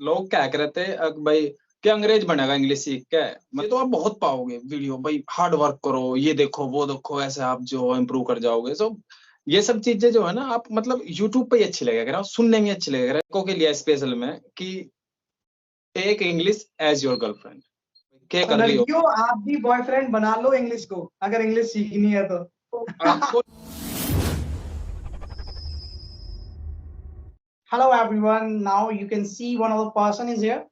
लोग क्या कह रहे थे भाई कि अंग्रेज बनेगा इंग्लिश सीख के, मैं तो आप बहुत पाओगे वीडियो भाई, हार्ड वर्क करो, ये देखो वो देखो, ऐसे आप जो इम्प्रूव कर जाओगे। सो ये सब चीजें जो है ना, आप मतलब यूट्यूब पे ही अच्छी लगेगा, सुनने में अच्छी लगेगा को के लिए स्पेशल में कि take English as your girlfriend. क्या कर रही हो लड़कियों, आप भी बॉयफ्रेंड बना लो इंग्लिश को, अगर इंग्लिश सीखनी है तो आपको। Hello everyone, now you can see one of the person is here.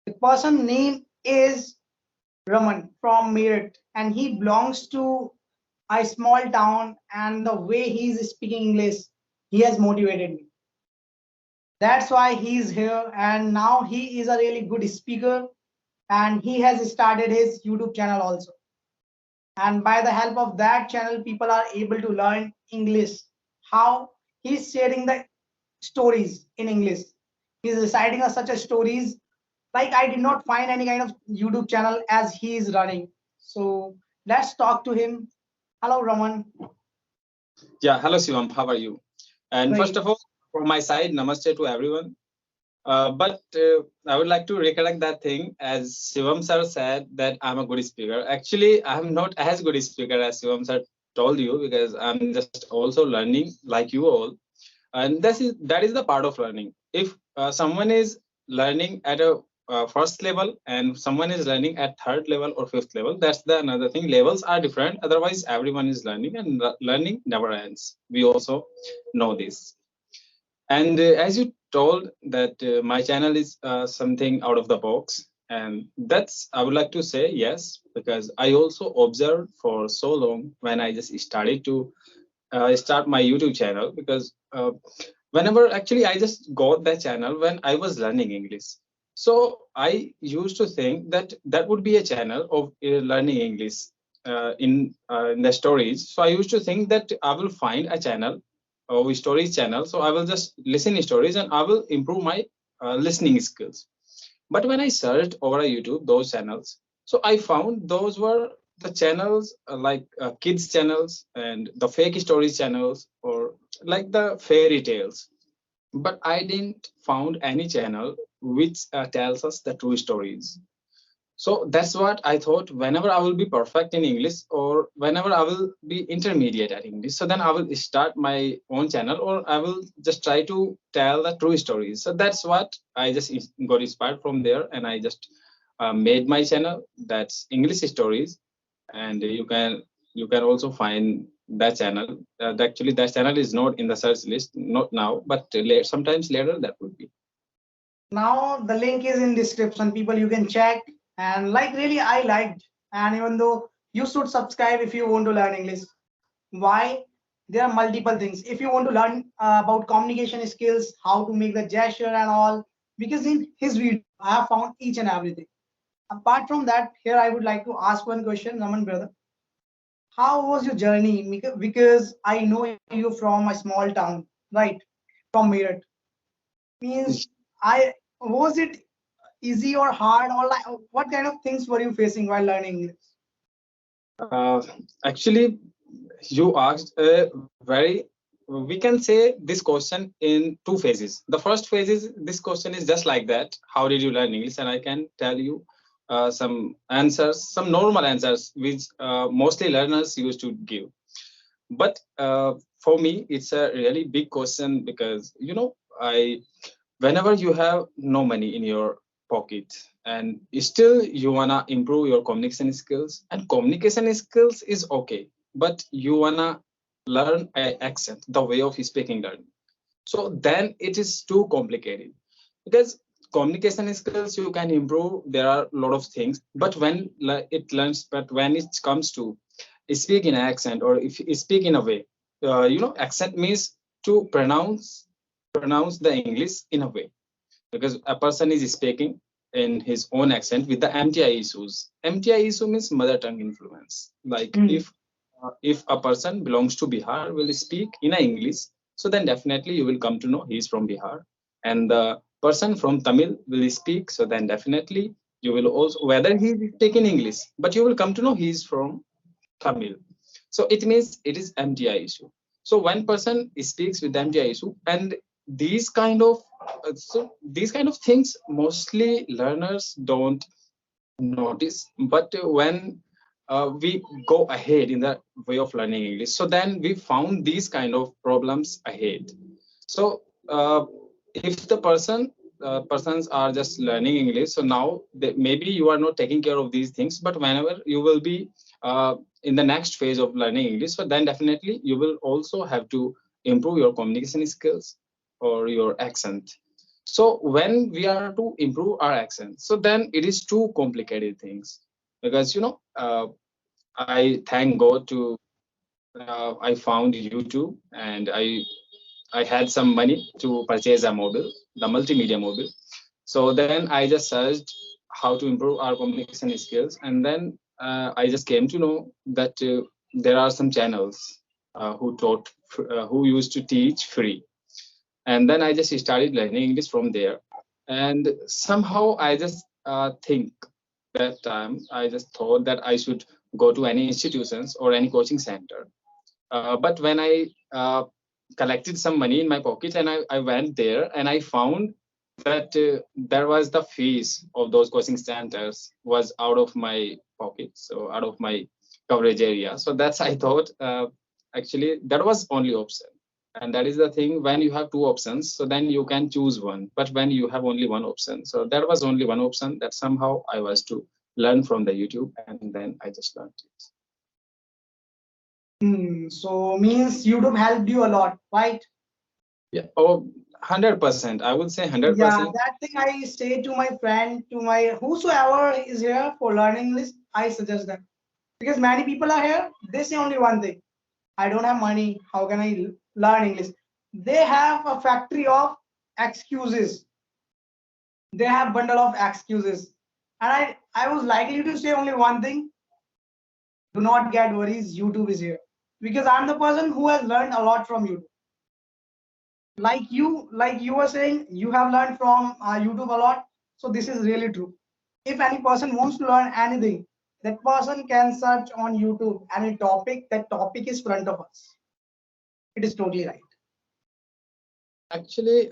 The person name is Raman from Meerut, and he belongs to a small town, and the way he is speaking English, he has motivated me. That's why he is here, and now he is a really good speaker, and he has started his YouTube channel also. And by the help of that channel, people are able to learn English. How he's sharing the stories in English. He's reciting such a stories like I did not find any kind of YouTube channel as he is running. So let's talk to him. Hello, Raman. Yeah, hello Shivam, how are you? And Great. first of all, from my side, namaste to everyone. But I would like to recollect that thing, as Shivam sir said that I'm a good speaker. Actually, I'm not as good a speaker as Shivam sir told you, because I'm just also learning like you all. And that is the part of learning. If someone is learning at a first level and someone is learning at third level or fifth level, that's the another thing. Levels are different. Otherwise, everyone is learning, and learning never ends. We also know this. And as you told that my channel is something out of the box, and that's I would like to say yes, because I also observed for so long when I just started to start my YouTube channel, because whenever actually I just got that channel when I was learning English. So I used to think that that would be a channel of learning English in the stories. So I used to think that I will find a channel or stories channel. So I will just listen to stories and I will improve my listening skills. But when I searched over YouTube those channels, so I found those were the channels like kids channels and the fake stories channels, or like the fairy tales. But I didn't found any channel which tells us the true stories. So that's what I thought. Whenever I will be perfect in English, or whenever I will be intermediate at English, so then I will start my own channel, or I will just try to tell the true stories. So that's what I just got inspired from there, and I just made my channel. That's English stories, and you can also find that channel. Actually, that channel is not in the search list, not now, but sometimes later that would be. Now the link is in description. People, you can check, and like really I liked. And even though you should subscribe if you want to learn English. Why? There are multiple things. If you want to learn about communication skills, how to make the gesture and all, because in his video I have found each and everything. Apart from that, here I would like to ask one question, Raman brother. How was your journey? Because I know you from a small town, right? From Meerut. Means I was it easy or hard, or like what kind of things were you facing while learning English? Actually, you asked a very, we can say this question in two phases. The first phase is this question is just like that: how did you learn English? And I can tell you some answers, some normal answers which mostly learners used to give. But for me it's a really big question, because I whenever you have no money in your pocket and still you wanna improve your communication skills, and communication skills is okay, but you wanna learn a accent, the way of speaking learning, so then it is too complicated. Because communication skills you can improve, there are a lot of things, but when it comes to speak in accent, or if you speak in a way, accent means to pronounce the English in a way, because a person is speaking in his own accent with the MTI issues. MTI issue means mother tongue influence. Like if a person belongs to Bihar will speak in a English, so then definitely you will come to know he is from Bihar. And the person from Tamil will speak, so then definitely you will also, whether he is speaking English, but you will come to know he is from Tamil. So it means it is MTI issue. So one person speaks with MTI issue, and these kind of So these kind of things mostly learners don't notice, but when we go ahead in the way of learning English, so then we found these kind of problems ahead. So if the persons are just learning English, so now maybe you are not taking care of these things, but whenever you will be in the next phase of learning English, so then definitely you will also have to improve your communication skills or your accent. So when we are to improve our accent, so then it is too complicated things, because I thank God to I found YouTube, and I had some money to purchase a mobile, the multimedia mobile. So then I just searched how to improve our communication skills, and then I just came to know that there are some channels who used to teach free, and then I just started learning English from there. And somehow I just think that time I just thought that I should go to any institutions or any coaching center. But when I collected some money in my pocket, and I went there, and I found that there was the fees of those coaching centers was out of my pocket, so out of my coverage area. So that's I thought actually that was only option. And that is the thing, when you have two options, so then you can choose one. But when you have only one option, so that was only one option that somehow I was to learn from the YouTube, and then I just learned it. So means YouTube helped you a lot, right? Yeah. Oh, 100%. I would say Yeah, 100%. that thing I say to my friend, to my whosoever is here for learning English, I suggest them. Because many people are here, they say only one thing: I don't have money. How can I learn English? They have a factory of excuses. They have bundle of excuses. And I was likely to say only one thing: do not get worries. YouTube is here. Because I'm the person who has learned a lot from YouTube. Like you were saying, you have learned from YouTube a lot. So this is really true. If any person wants to learn anything, that person can search on YouTube any topic. That topic is front of us. It is totally right. Actually,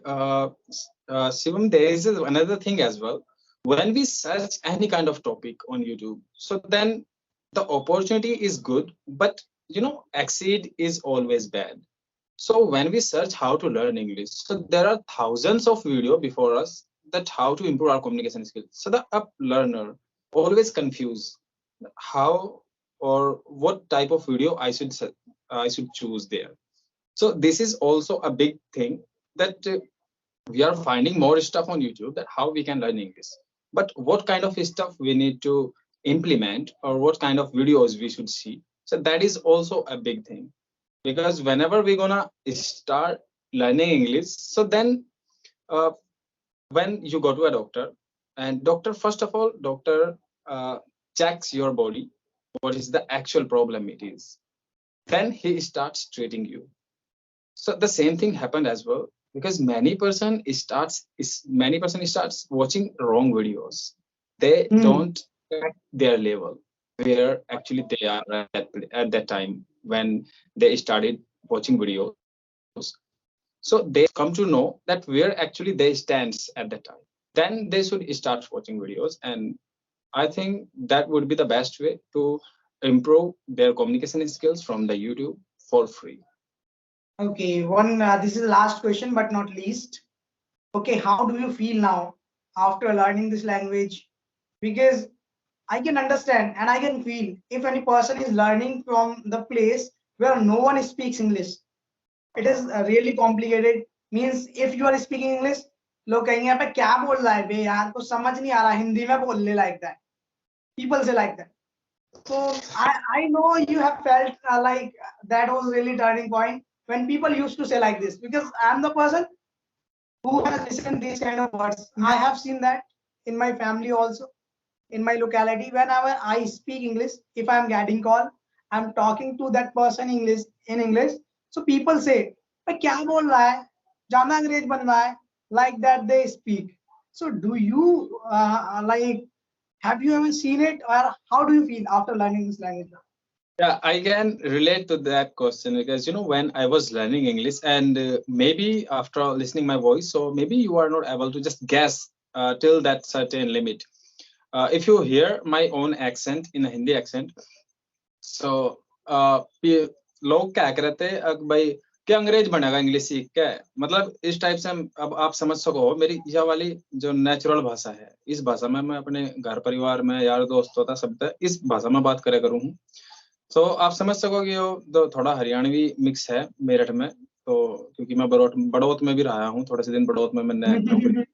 Shivam, there is another thing as well. When we search any kind of topic on YouTube, so then the opportunity is good, but exceed is always bad. So when we search how to learn English, so there are thousands of video before us that how to improve our communication skills. So the up learner always confused how or what type of video I should choose there. So this is also a big thing, that we are finding more stuff on YouTube, that how we can learn English. But what kind of stuff we need to implement, or what kind of videos we should see. So that is also a big thing, because whenever we're gonna start learning English, so then uh, when you go to a doctor, and doctor, first of all, doctor checks your body, what is the actual problem it is, then he starts treating you. So the same thing happened as well, because many person starts watching wrong videos. They Hmm. don't track their level, where actually they are at that time when they started watching videos. So they come to know that where actually they stands at that time. Then they should start watching videos, and I think that would be the best way to improve their communication skills from the YouTube for free. Okay, one. This is the last question, but not least. Okay, how do you feel now after learning this language? Because I can understand and I can feel if any person is learning from the place where no one speaks English. It is really complicated. Means if you are speaking English, लोग कहेंगे यहाँ पे क्या बोल रहा है बे यार कुछ समझ नहीं आ रहा हिंदी में बोल ले like that. People say like that. So I know you have felt like that was really turning point when people used to say like this because I'm the person who has listened these kind of words. I have seen that in my family also, in my locality. Whenever I speak English, if I'm getting call, I'm talking to that person English in English. So people say, "भाई क्या बोल रहा है? ज्यादा अंग्रेज बन रहा है?" Like that they speak. So do you like? Have you ever seen it, or how do you feel after learning this language? Yeah, I can relate to that question because when I was learning English, and maybe after listening my voice, so maybe you are not able to just guess till that certain limit. If you hear my own accent in a Hindi accent, so लोग क्या कह रहे थे भाई क्या अंग्रेज बनेगा English सीख के, मतलब इस टाइप से अब आप समझ सको मेरी यह वाली जो नेचुरल भाषा है, इस भाषा में मैं अपने घर परिवार में यार दोस्तों था सब इस भाषा में बात करे करूँ हूँ। तो आप समझ सको कि वो तो थोड़ा हरियाणवी मिक्स है मेरठ में, तो क्योंकि मैं बड़ौत में भी रहा हूँ थोड़े से दिन, बड़ौत में मैंने नौकरी।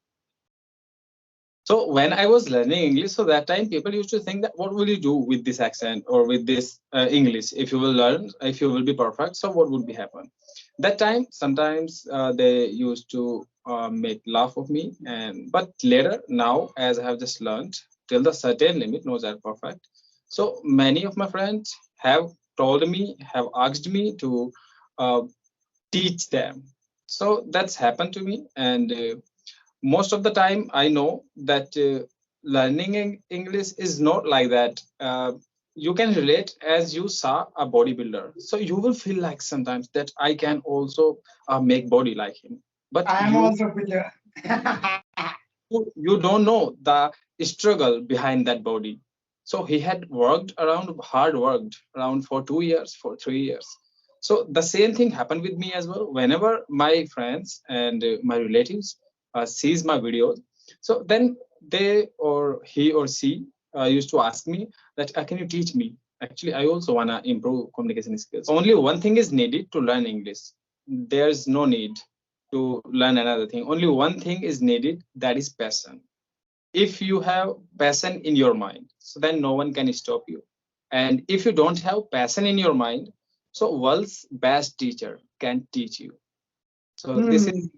So when I was learning English, so that time people used to think that what will you do with this accent or with this English if you will learn, if you will be perfect. So what would be happen? That time sometimes they used to make laugh of me, and but later now as I have just learned till the certain limit, knows are perfect. So many of my friends have told me, have asked me to uh, teach them. So that's happened to me, and most of the time I know that learning English is not like that. You can relate as you saw a bodybuilder, so you will feel like sometimes that I can also make body like him, but I am also builder. you don't know the struggle behind that body. So he had worked around, hard worked around for 2 years, for 3 years. So the same thing happened with me as well. Whenever my friends and my relatives sees my videos, so then they or he or she used to ask me that, can you teach me? Actually, I also want to improve communication skills. Only one thing is needed to learn English. There's no need to learn another thing. Only one thing is needed, that is passion. If you have passion in your mind, so then no one can stop you. And if you don't have passion in your mind, so world's best teacher can teach you. So this is,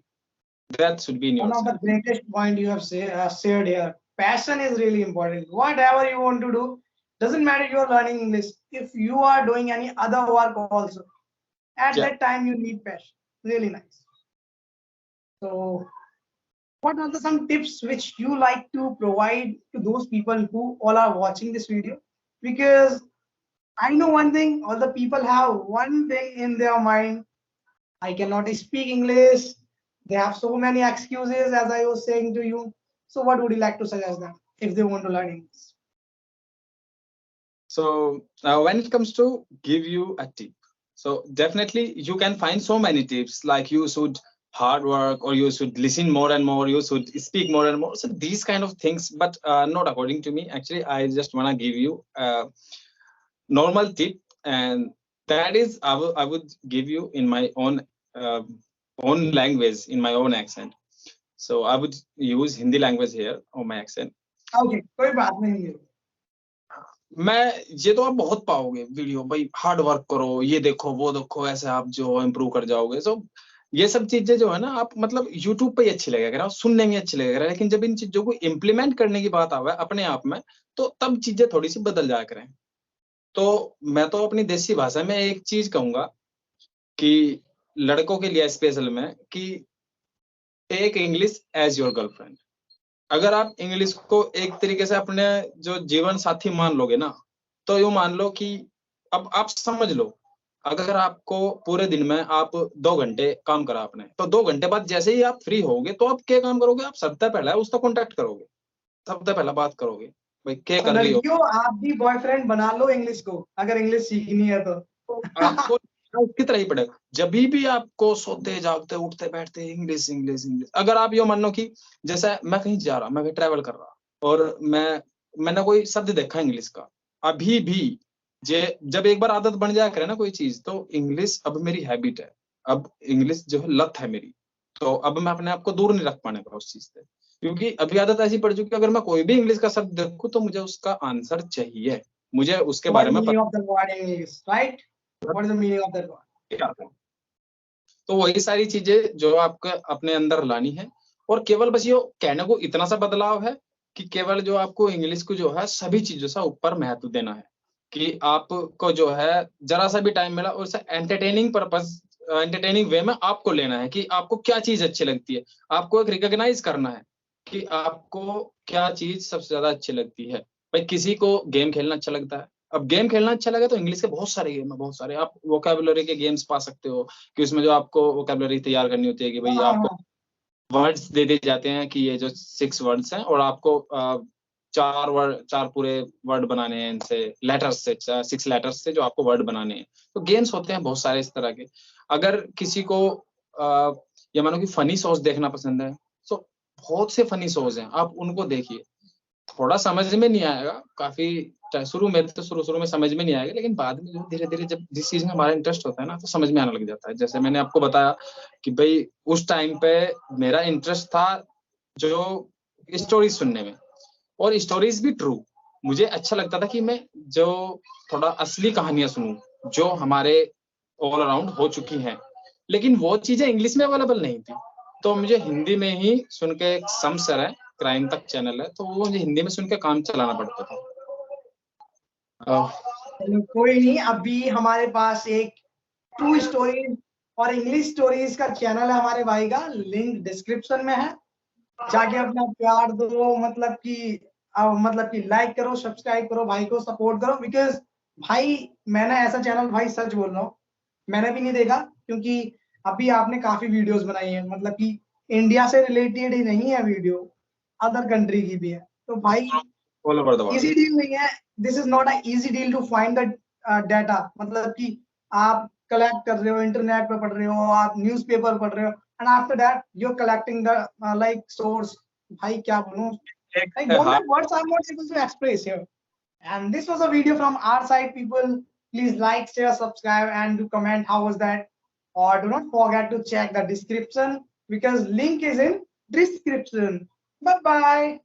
that should be in One of yourself. the greatest point you have shared here. Passion is really important. Whatever you want to do, doesn't matter you are learning English. If you are doing any other work also, at Yeah. that time you need passion. Really nice. So, what are some tips which you like to provide to those people who all are watching this video? Because I know one thing, all the people have one thing in their mind. I cannot speak English. They have so many excuses, as I was saying to you. So, what would you like to suggest them if they want to learn English? So when it comes to give you a tip, so definitely you can find so many tips, like you should hard work, or you should listen more and more, you should speak more and more. So these kind of things, but not according to me. Actually, I just want to give you a normal tip, and that is I would give you in my uh, own language, in my own accent. So I would use Hindi language here on my accent. Okay, कोई बात नहीं है. मैं ये तो आप बहुत पाओगे वीडियो, भाई हार्ड वर्क करो, ये देखो वो देखो, ऐसे आप जो इम्प्रूव कर जाओगे। सो ये सब चीजें जो है ना, आप मतलब यूट्यूब पे ही अच्छी लगेगा, सुनने में अच्छी लगेगा, लेकिन जब इन चीजों को इम्प्लीमेंट करने की बात आवे अपने आप में, तो तब चीजें थोड़ी सी बदल जाया करें। तो मैं तो अपनी देसी भाषा में एक चीज कहूंगा कि लड़कों के लिए स्पेशल में, कि take English as your girlfriend. अगर आप इंग्लिश को एक तरीके से अपने जो जीवन साथी मान लोगे ना, तो यूं मान लो कि अब आप समझ लो, अगर आपको पूरे दिन में आप 2 घंटे काम करा आपने, तो 2 घंटे बाद जैसे ही आप फ्री होगे, तो आप क्या काम करोगे? आप सबसे पहले उसका कांटेक्ट करोगे, सबसे पहले बात करोगे, भाई क्या कर रही हो। लड़कियों, आप भी बॉयफ्रेंड बना लो इंग्लिश को, अगर इंग्लिश सीखनी है तो. आपको उसकी तरह ही पड़ेगा। जब भी आपको सोते जागते उठते बैठते इंग्लिश इंग्लिश इंग्लिश, अगर आप ये मान लो कि जैसे मैं कहीं जा रहा, मैं कहीं ट्रैवल कर रहा, और मैंने कोई शब्द देखा इंग्लिश का, अभी भी जब एक बार आदत बन जाया करे ना कोई चीज, तो इंग्लिश अब मेरी हैबिट है, अब इंग्लिश जो है लत है मेरी। तो अब मैं अपने आप को दूर नहीं रख पाने का उस चीज से, क्योंकि अभी आदत ऐसी पड़ चुकी है, अगर मैं कोई भी इंग्लिश का शब्द देखूं तो मुझे उसका आंसर चाहिए, मुझे उसके What बारे is the में meaning of the word in English, right? What is the meaning of that word? पता। तो वही सारी चीजें जो आपको अपने अंदर लानी है, और केवल बस ये कहने को इतना सा बदलाव है कि केवल जो आपको इंग्लिश को जो है सभी चीजों से ऊपर महत्व देना है, कि आपको जो है जरा सा भी टाइम मिला, और उसे एंटरटेनिंग पर्पस, एंटरटेनिंग वे में आपको लेना है, कि आपको क्या चीज अच्छी लगती है। आपको एक रिकॉग्नाइज करना है कि आपको क्या चीज सबसे ज्यादा अच्छी लगती है। भाई किसी को गेम खेलना अच्छा लगता है, अब गेम खेलना अच्छा लगे तो इंग्लिश के बहुत सारे गेम है, बहुत सारे। आप वोकैबुलरी के गेम्स पा सकते हो कि उसमें जो आपको वोकैबुलरी तैयार करनी होती है कि भाई हाँ आपको हाँ वर्ड्स दे दिए जाते हैं कि ये जो 6 वर्ड्स हैं और आपको 4 पूरे वर्ड बनाने हैं इनसे, लेटर्स से, 6 लेटर्स से जो आपको वर्ड बनाने हैं। तो गेम्स होते हैं बहुत सारे इस तरह के। अगर किसी को या मानो कि फनी शोज देखना पसंद है, तो बहुत से फनी शोज हैं, आप उनको देखिए। थोड़ा समझ में नहीं आएगा, काफी शुरू में समझ में नहीं आएगा, लेकिन बाद में जो धीरे धीरे जब जिस चीज में हमारा इंटरेस्ट होता है ना, तो समझ में आने लग जाता है। जैसे मैंने आपको बताया कि भाई उस टाइम पे मेरा इंटरेस्ट था जो स्टोरीज सुनने में, और स्टोरीज भी ट्रू। मुझे अच्छा लगता था कि मैं जो थोड़ा असली कहानियां सुनूं जो हमारे ऑल अराउंड हो चुकी हैं, लेकिन वो चीजें इंग्लिश में अवेलेबल नहीं थी। तो मुझे हिंदी में ही सुन के, एक सम सर है, क्राइम तक चैनल है, तो वो मुझे हिंदी में सुन के काम चलाना पड़ता था। चलो कोई नहीं, अभी हमारे पास एक ट्रू स्टोरीज और इंग्लिश स्टोरीज का चैनल है हमारे भाई का, लिंक डिस्क्रिप्शन में है, जाके अपना प्यार दो, मतलब कि लाइक करो, सब्सक्राइब करो, भाई को सपोर्ट करो। बिकॉज भाई मैंने ऐसा चैनल, भाई सच बोल रहा हूँ, मैंने भी नहीं देखा, क्योंकि अभी आपने काफी वीडियोस बनाई है, मतलब कि इंडिया से रिलेटेड ही नहीं है वीडियो, अदर कंट्री की भी है। तो भाई all over the easy world. Deal नहीं है, this is not a easy deal to find the data. मतलब कि आप कलेक्ट कर रहे हो, इंटरनेट पे पढ़ रहे हो, आप न्यूज़पेपर पढ़ रहे हो, and after that you are collecting the like source. भाई क्या बोलूं, एक like है, don't हाँ। have words, I'm not able to express here. And this was a video from our side, people. Please like, share, subscribe, and do comment how was that. Or do not forget to check the description, because link is in description. Bye bye.